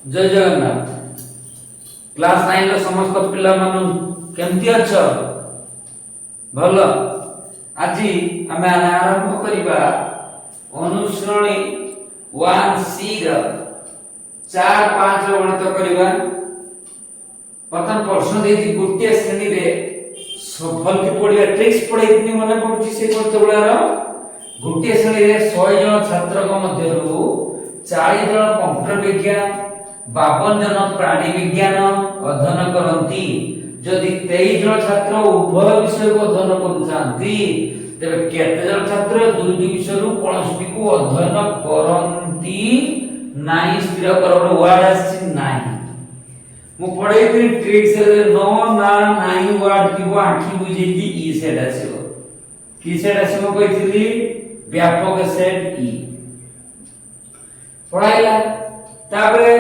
जय जगन्नाथ क्लास 9 रो समस्त पिला मानु केमती अछ भलो आजी हमें आरंभ करिबा अनुश्रेणी 1C रो 4 5 रो गणित करिबा प्रथम प्रश्न देती गोटे श्रेणी रे सफल की पढ़िया ट्रिक्स पढ़ाई मन पड़ुची से गणित गुलार गोटे श्रेणी रे 100 जन छात्र को मध्य 40 जन कंप्यूटर विज्ञान 52 जन प्राणी विज्ञान अध्ययन करती जदि 23 जन छात्र उभय विषय को अध्ययन करूछांती तबे केते जन छात्र दुई विषय रु कोनोसी को अध्ययन करंती नाही स्थिर करबो वर्ड आछि नाही मु पढाई थी ट्रिक्स रे नो ना नाही वर्ड की आखि बुझे की ई सेट आछो की सेट आछो कहितली व्यापक सेट ई पढाइला तापरे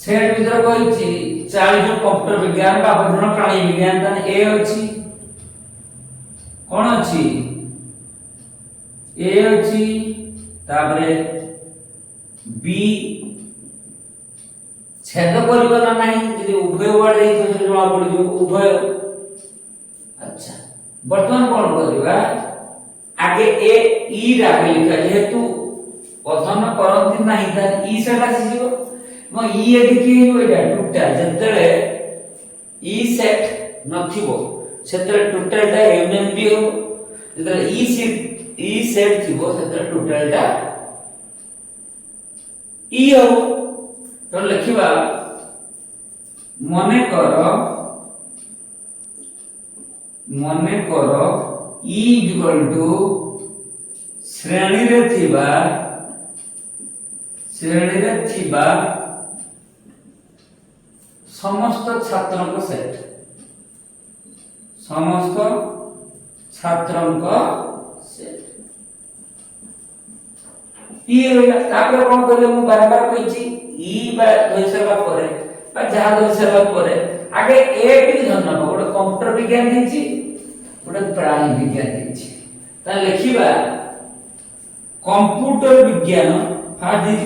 सेट भीतर कहिछि 40 जन कंप्यूटर विज्ञान 52 जन प्राणी विज्ञान तने ए अछि कोन अछि ए अछि तापरे बी छेद करिबो ना नाही यदि उभय वर्ड हे तो जमा पड़ जो उभय अच्छा वर्तमान कोन करिबा आगे ए ई रागे लिखा जेहेतु अध्ययन करंती नाही त ई सेट आसीबो म ई एडी की होइडा टोटल जतले ई सेट नथिबो सेतले टोटल टा एमएमपी हो जतले ई सेट थिबो सेतले टोटल टा ई हो तो लिखिबा मने करो ई इक्वल टू श्रेणी रे थिबा समस्त छात्रों को सेट ई होइला तापर कोन करले मु बार बार कहिछि ई बा दोइसरबा परे बा जहा दोइसरबा परे आगे ए भी धन्न गोटे कंप्यूटर विज्ञान दिछि गोटे प्राणी विज्ञान दिछि ता लिखिबा कंप्यूटर विज्ञान फास्ट दिछि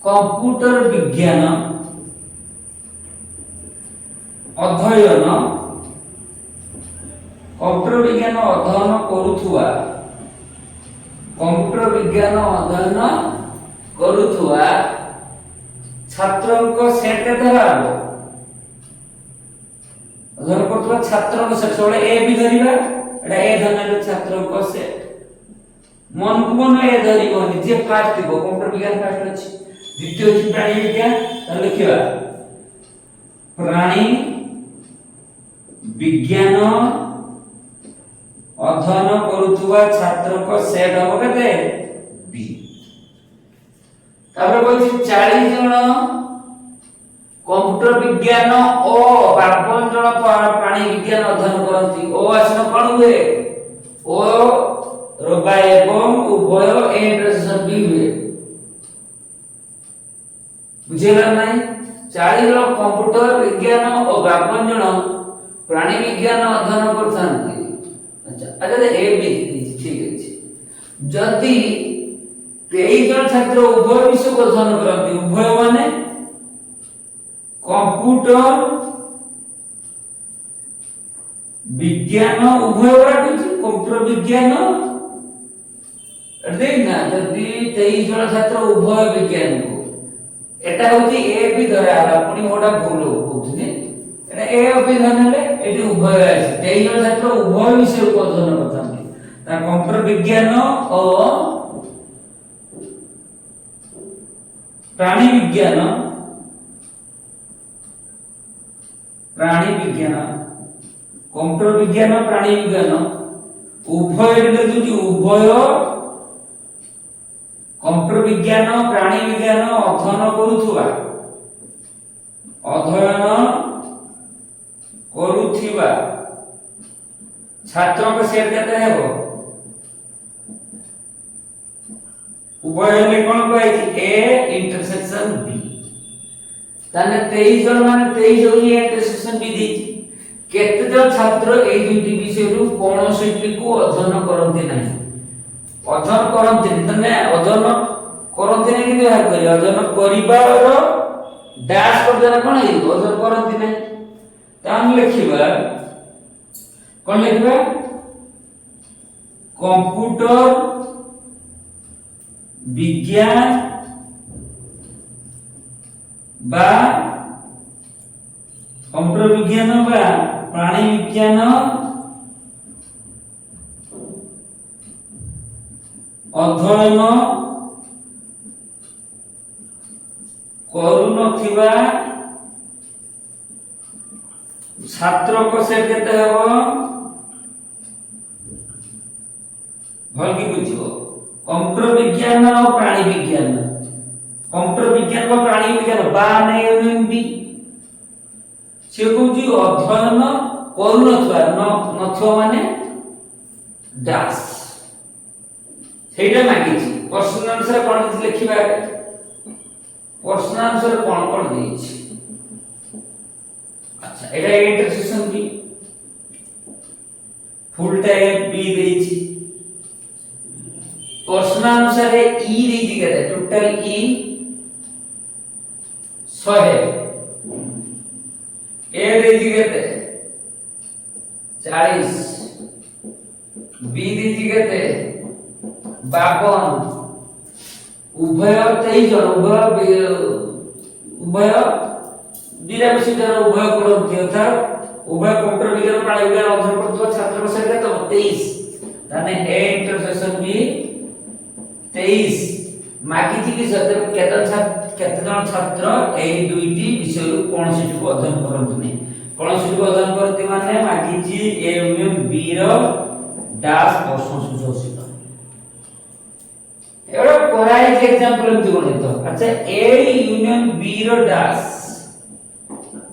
कंप्यूटर विज्ञान अध्ययन कंप्यूटर विज्ञान अध्ययन करूथुआ छात्रक सेट धरा अध्ययन करूथुआ छात्रक सेट सोले ए भी धरिबा एटा ए धरले छात्रक सेट मन को मन ए धरिबो जे फास्ट थिबो कंप्यूटर विज्ञान फास्ट अछि द्वितीय अछि प्राणी विज्ञान त लिखिबा प्राणी विज्ञान अध्ययन करूथुवा छात्र को सेट हो केते बी तापर कहछि 40 जन कंप्यूटर विज्ञान ओ 52 जन प्राणी विज्ञान अध्ययन करंती ओ आसन कोन हुए ओ रबा एवं उभय इंटरसेक्शन बी हुए बुझेला नाही 40 जन कंप्यूटर विज्ञान और 52 जन प्राणी विज्ञान अध्ययन करथांती अच्छा अच्छा ए बी ठीक अछि जदि 23 जन छात्र उभय विषय को अध्ययन करंती उभय माने कंप्यूटर विज्ञान उभय राखुची कंप्यूटर विज्ञान देख ना जदि 23 जन छात्र उभय विज्ञान को एटा होती ए भी धरा पुनी मोटा भूल होउथि एटा ए भी धरले एटी उभय अछि 23 जन छात्र उभय विषय को अध्ययन करथांती ता कंप्यूटर विज्ञान और प्राणी विज्ञान कंप्यूटर विज्ञान प्राणी विज्ञान उभय रे जो उभय कंप्यूटर विज्ञान प्राणी विज्ञान अध्ययन करूथिबा छात्रों को सेट केते हेबो उभय ले कोन कहै ए इंटरसेक्शन बी ताने 23 जन माने 23 होई इंटरसेक्शन बी देछि केते जन छात्र ए दुटी विषय रु कोनोसी को अध्ययन करंती नाही अध्ययन करंती तने अध्ययन करंती नहीं कि बाहर करिया अध्ययन करिबार डैश कर देना कोन हे अध्ययन करंती नहीं त हम लिखिबा कोन लिखिबा कंप्यूटर विज्ञान बा कंप्यूटर विज्ञान बा प्राणी विज्ञान अध्ययन करू नथिबा छात्र को से केते हबो भल की बुझिबो कंप्यूटर विज्ञान और प्राणी विज्ञान कंप्यूटर विज्ञान और प्राणी विज्ञान बा ने बी से कहूची अध्ययन करू नथवा माने दास सेटा मागिची प्रश्न अनुसार कोन लिखिबा प्रश्न अनुसार कोन देछि अच्छा एटा intersection B full time B देछि प्रश्न अनुसार ई देछि केते टोटल ई 100 ए देछि केते 40 बी देछि केते 52 उभय 23 जन उभय दिराबसी जन उभय करंती अर्थात उभय कंप्यूटर विज्ञान प्राणी विज्ञान अध्ययन करतो छात्र संख्या तो 23 ताने ए इंटरसेक्शन बी 23 माकी थी कि सत्र केते जन छात्र ए दुईटी विषय कोन सिटी को अध्ययन करंतु नै कोन सिटी को अध्ययन करती माने माकी जी ए यूनियन बी रो दास प्रश्न सूचक एवढा कोराइज एग्जांपल एमती गणित अच्छा ए यूनियन बी रो दास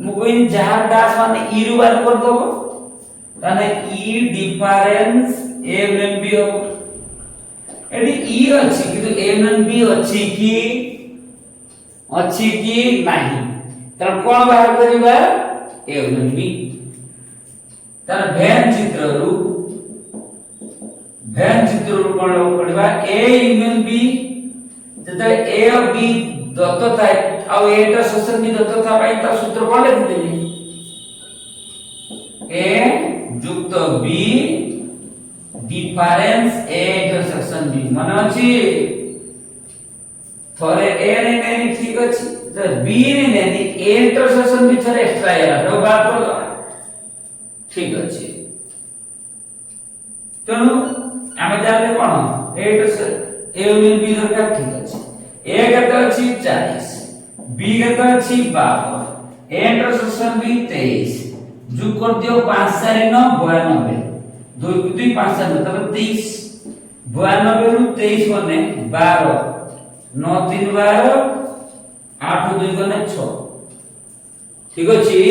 मुगोइन जहां दास माने ई रु बार कर दबो ताने ई डिफरेंस ए यूनियन बी हो एडी ई अछि किंतु ए यूनियन बी अछि कि नाही तर कोन बाहर करिबा ए यूनियन बी तर भेन चित्ररु कोन पड़िबा ए यूनियन बी जते ए और बी दत्त थाए आ एटा सेक्शन बी दत्त था पाई ता सूत्र कोन लिखिदेली ए युक्त B difference A intersection B मन अछि थोरे ए ने नहीं ठीक अछि तो बी ने नहीं ए इंटरसेक्शन बी थोरे एक्स्ट्रा आया तो बात कर ठीक अछि तनु आमे जाने कोन ए यूनियन बी दरकार ठीक अछि ए केते अछि 40 बी केते अछि 52 ए इंटरसेक्शन बी 23 जोग कर दियो 5 4 9 92 2 2 5 7 तब 23 92 रु 23 बने 12 9 3 12 8 2 गने 6 ठीक अछि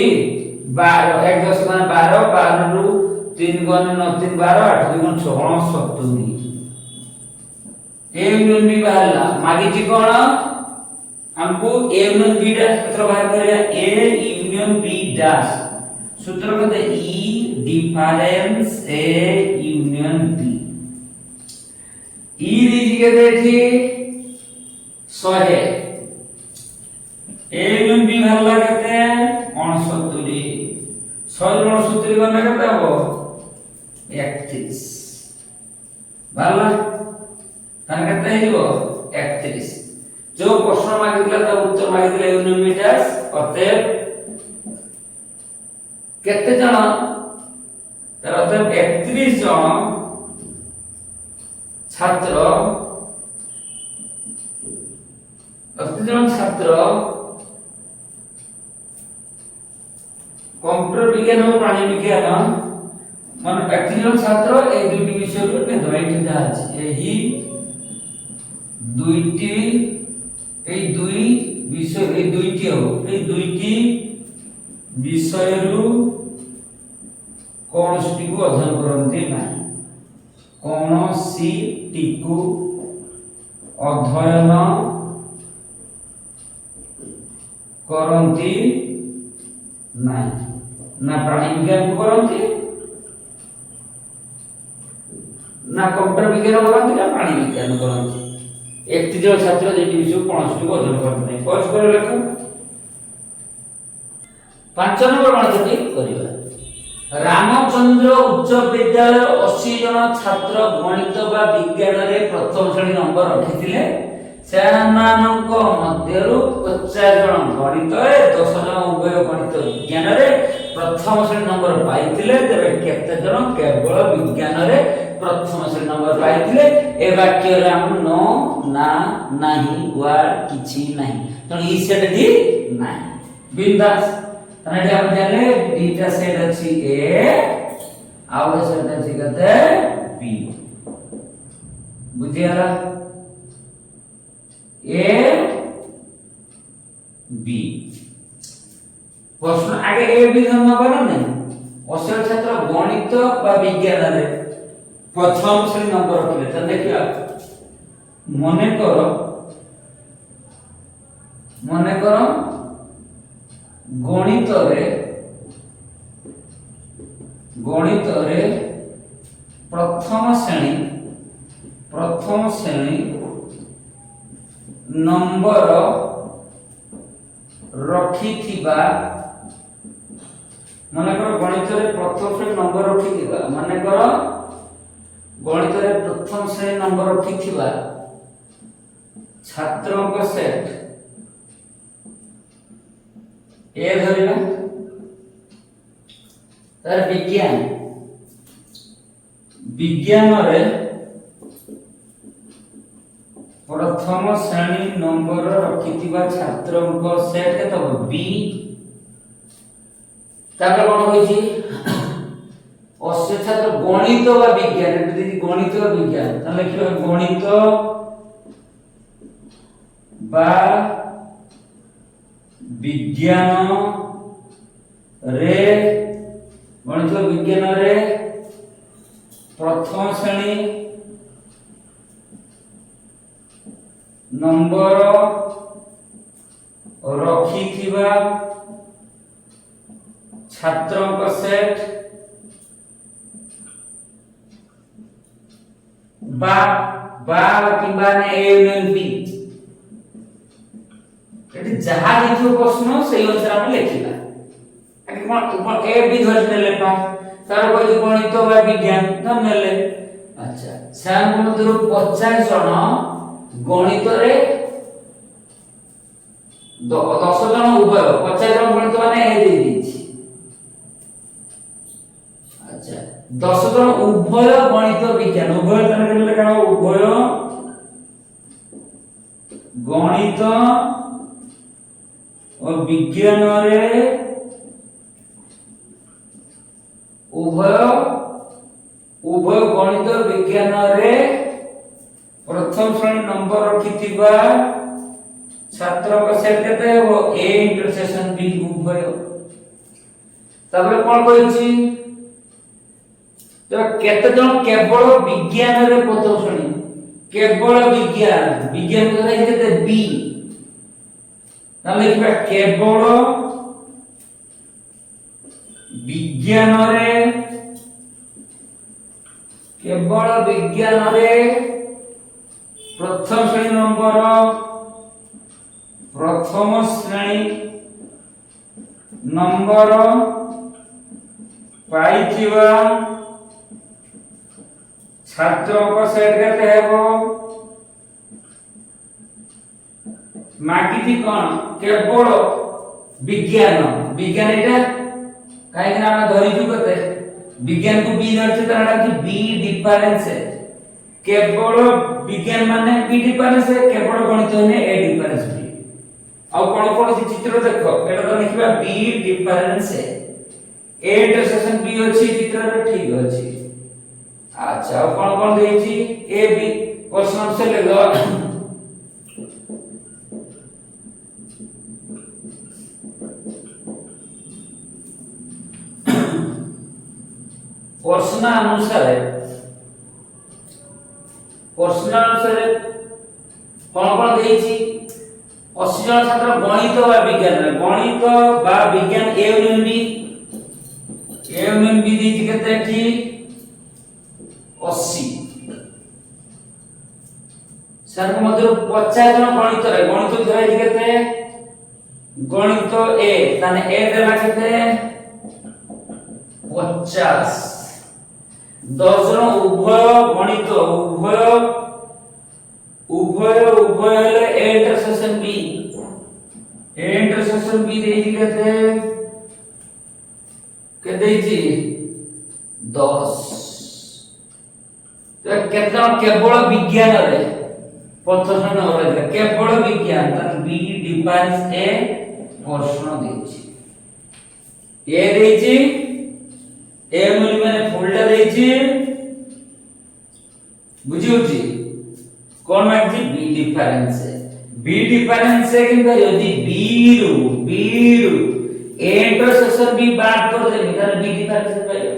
12 1 10 माने 12 12 रु 3 गने 9 3 12 8 2 गने 6 70 ए यूनियन बी बाहरला मागी जी कोन हमको ए यूनियन बी डैश पत्र बाहर करिया ए यूनियन बी डैश सूत्र कहते ई डिफरेंस ए यूनियन बी ई दीजिए कहते थी 100 ए यूनियन बी बाहरला कहते हैं 69 169 गने कहते हो 31 बाहरला तान कहते हैं जो 31 जो प्रश्न मागितला ता उत्तर मागितला यूनियन बी डैश अतएव केते जण तर अतएव 31 जण छात्र 31 जण छात्र कंप्यूटर विज्ञान और प्राणी विज्ञान मन 31 जण छात्र ए दुटी विषय पे दबाई दिया अछि एही दुईटी এই দুই বিষয় এই দুইটি হবে এই দুইটি বিষয়রু কোনটিকু অধ্যয়ন করতে না কোনটিকু অধ্যয়ন করতে না না প্রাণী বিজ্ঞান করতে না কম্পিউটার বিজ্ঞান করতে না প্রাণী বিজ্ঞান করতে একটি জন ছাত্র যেটি বিষয় 65 অর্জন করতে নাই পজ করে লেখো 5 নম্বর গণিতটি করিবা রামচন্দ্র উচ্চ বিদ্যালয় 80 জন ছাত্র গণিত বা বিজ্ঞাନରେ প্রথম শ্রেণী নম্বর রଖିଥିଲେ ସେମାନଙ୍କ ମଧ୍ୟରୁ 50 ଜଣ ଗଣିତରେ 10 ଜଣ ଉଭୟ ଗଣିତ ବିଜ୍ଞାନରେ ପ୍ରଥମ ଶ୍ରେଣୀ ନମ୍ବର ପାଇଥିଲେ ତେବେ କେତେ ଜଣ କେବଳ ବିଜ୍ଞାନରେ ପ୍ରଥମ ଶ୍ରେଣୀ ନମ୍ବର ପାଇଥିଲେ ଏ ବାକ୍ୟରେ ଆମ नो ନା ନାହିଁ ୱାର୍ଡ କିଛି ନାହିଁ ତେଣୁ ଇ ସେଟ ଦି ନାହିଁ ବିନ୍ଦାସ तने हम जाने बीटा सेट अछि ए आउ सेट अछि कते बी बुझियाला ए बी प्रश्न आगे ए बी धर्म बना नहीं असल छात्र गणित बा विज्ञान रे प्रथम श्रेणी नंबर रखले त देखिया मने करो गणित रे प्रथम श्रेणी नंबर रखिथिबा माने करो गणित रे प्रथम श्रेणी नंबर रखिथिबा माने करो गणित रे प्रथम श्रेणी नंबर रखिथिबा छात्रों का सेट ए धरिला तार विज्ञान रे प्रथम श्रेणी नंबर रखिथिबा छात्रों को सेट के तो बी तापर कोन होई छी अस्य छात्र गणित वा विज्ञान यदि गणित वा विज्ञान त लिखिबा गणित बा विज्ञान रे गणित विज्ञान रे प्रथम श्रेणी नंबर रखिथिबा छात्रों का सेट बा किबा ने ए यूनियन बी एटी जहा लिखो प्रश्न सही अनुसार हम लिखिला एटी कोन ए बी धरि नेले पा तार कोइ गणित वा विज्ञान त नेले अच्छा साम मधुर 50 जण गणित रे 10 जण उभय 50 जण गणित माने ए दे दिछि अच्छा 10 जण उभय गणित विज्ञान उभय तने लेखा उभय गणित और विज्ञान रे उभय गणित विज्ञान रे प्रथम श्रेणी नंबर रखिथिबा छात्र का सेट केते हो ए इंटरसेक्शन बी उभय तबरे कोन कहिछि तो केते जण केवल विज्ञान रे प्रथम श्रेणी केवल विज्ञान को केते बी ना लिखबा केवल विज्ञान रे प्रथम श्रेणी नंबर पाइथिबा छात्रों को सेट केते हेबो मागिथि कोन केवल विज्ञान एटा काहे कि हम धरि छु कते विज्ञान को बी धरछि तरा कि बी डिफरेंस है केवल विज्ञान माने बी डिफरेंस है केवल गणित ने ए डिफरेंस बी आ कोन चित्र देखो एटा तो लिखबा बी डिफरेंस है ए इंटरसेक्शन बी अछि चित्र रे ठीक अछि अच्छा कोन देछि ए बी क्वेश्चन से लेगो प्रश्न अनुसार कौन देछि 80 जन छात्र गणित बा विज्ञान ए यूनियन बी देछि केते ठीक 80 सर को मध्य 50 जन गणित रे गणित धराई केते गणित ए ताने ए देला केते 50 10 जन उभय गणित उभय हेले ए इंटरसेक्शन बी देई केते के देई 10 तो केतना केवल विज्ञान रे पथसन रे केवल विज्ञान त बी डिफाइंस ए प्रश्न देछि ए देछि ए मूल्य माने फुलटा देछि बुझी होछि कोन मागछि बी डिफरेंस से कि यदि बी रु ए इंटरसेक्शन बी बात कर दे तार बी डिफरेंस पाइबो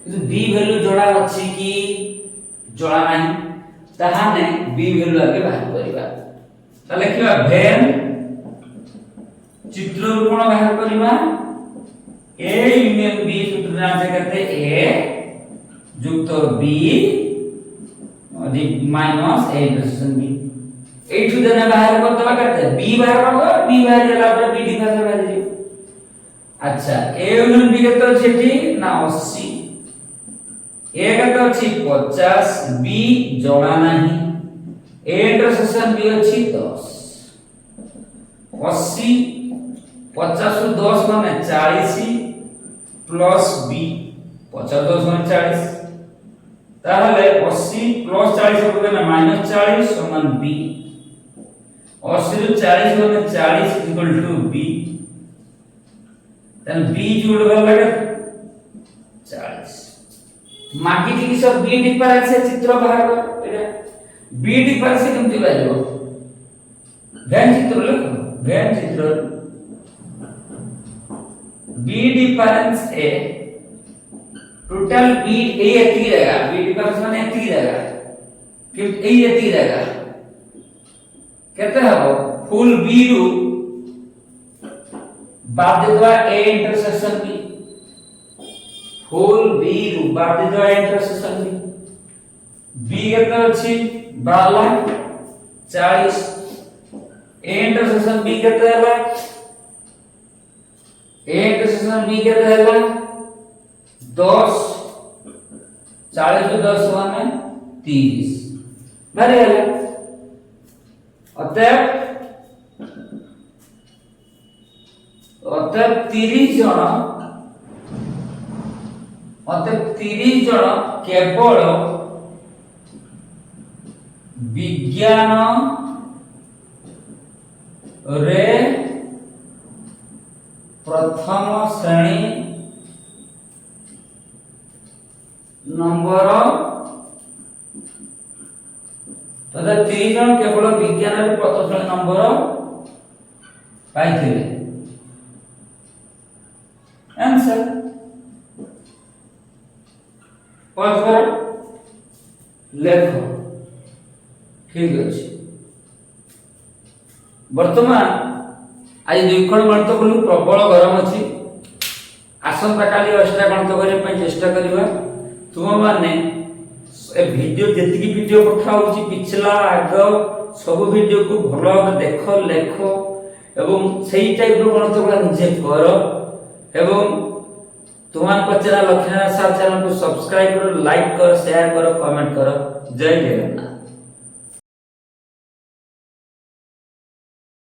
किंतु बी वैल्यू जोड़ा अछि कि जोड़ा नहीं ताहाने बी वैल्यू आगे बाहर करिबा त लिखिबा भेन चित्र रूपण बाहर करिबा ए यूनियन बी सूत्र नाम से कहते ए युक्त बी अधिक माइनस ए इंटरसेक्शन बी एठु देना बाहर कर दबा करते बी बाहर कर दो बी बाहर गेला पर बी डिफरेंस बाहर जे अच्छा ए यूनियन बी केते अछि ना 80 ए केते अछि 50 बी जोड़ा नहीं ए इंटरसेक्शन बी अछि 10 80 50 रु 10 माने 40 प्लस बी 50 10 माने 40 ताहले 80 प्लस 40 को देना माइनस 40 समान बी 80 रु 40 माने 40 equal to B then B जुड़ गला के 40 मागी की सब बी डिफरेंस से चित्र बाहर कर एटा बी डिफरेंस केमति बाहिरो वेन चित्र लिखो वेन चित्र बी डिफरेंस ए टोटल बी ए एती रहेगा बी डिफरेंस माने एती रहेगा कि ए एती रहेगा कहते हो फुल बी रु बाद देवा ए इंटरसेक्शन बी फुल बी रु बाद देवा इंटरसेक्शन बी केते अछि 12 40 ए इंटरसेक्शन बी केते हला ए इंटरसेक्शन बी केते हला 10 40 रु 10 माने 30 मारे हला अतः 30 जन केवल विज्ञान रे प्रथम श्रेणी नंबर तथा 30 जन केवल विज्ञान रे प्रथम श्रेणी नंबर पाइथिले आंसर और लेख ठीक अछि वर्तमान आज दुईखण गणित बोलू प्रबल गरम अछि आसंता काली एक्स्ट्रा गणित करे पय चेष्टा करिवा तुम माने ए वीडियो जेतिकी वीडियो पठा होची पिछला आग सब वीडियो को भलो देख लेख एवं सेही टाइप रो गणित गुला निजे कर एवं तुमान को चैनल लक्ष्मीनारायण सार चैनल को सब्सक्राइब करो लाइक करो शेयर करो कमेंट करो जय जगन्नाथ।